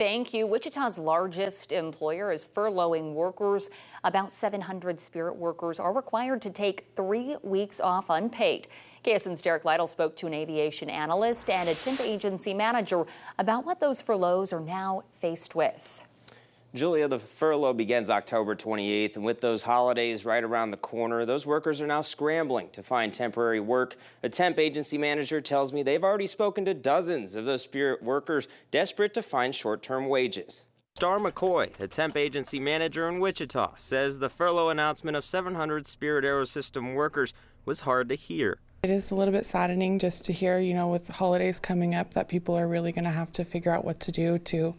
Thank you. Wichita's largest employer is furloughing workers. About 700 Spirit workers are required to take 3 weeks off unpaid. KSN's Derek Lytle spoke to an aviation analyst and a temp agency manager about what those furloughs are now faced with. Julia, the furlough begins October 28th, and with those holidays right around the corner, those workers are now scrambling to find temporary work. A temp agency manager tells me they've already spoken to dozens of those Spirit workers desperate to find short-term wages. Star McCoy, a temp agency manager in Wichita, says the furlough announcement of 700 Spirit AeroSystems workers was hard to hear. It is a little bit saddening just to hear, with the holidays coming up, that people are really going to have to figure out what to do to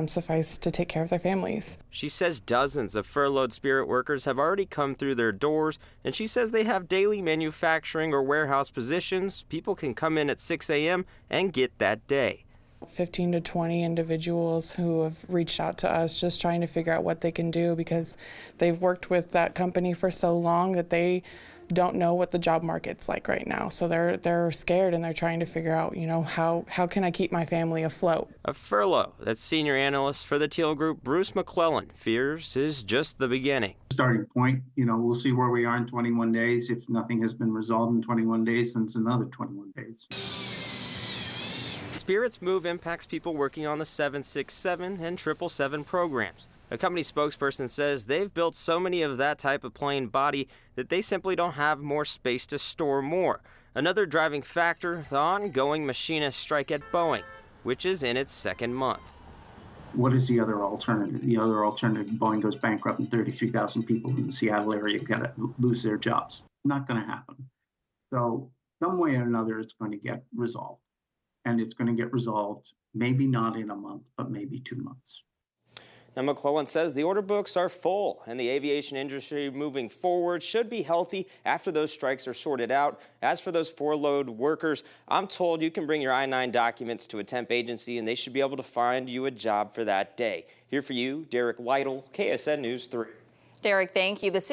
suffice to take care of their families. She says dozens of furloughed Spirit workers have already come through their doors, and she says they have daily manufacturing or warehouse positions. People can come in at 6 a.m. and get that day. 15 to 20 individuals who have reached out to us just trying to figure out what they can do because they've worked with that company for so long that they don't know what the job market's like right now. So they're scared and they're trying to figure out, how can I keep my family afloat? A furlough that senior analyst for the Teal Group, Bruce McClellan, fears is just the beginning. Starting point, we'll see where we are in 21 days. If nothing has been resolved in 21 days, then it's another 21 days. Spirit's move impacts people working on the 767 and 777 programs. A company spokesperson says they've built so many of that type of plane body that they simply don't have more space to store more. Another driving factor, the ongoing machinist strike at Boeing, which is in its second month. What is the other alternative? The other alternative, Boeing goes bankrupt and 33,000 people in the Seattle area lose their jobs. Not going to happen. So some way or another, it's going to get resolved. And it's going to get resolved, maybe not in a month, but maybe 2 months. Now, McClellan says the order books are full, and the aviation industry moving forward should be healthy after those strikes are sorted out. As for those furloughed workers, I'm told you can bring your I-9 documents to a temp agency, and they should be able to find you a job for that day. Here for you, Derek Lytle, KSN News 3. Derek, thank you. The city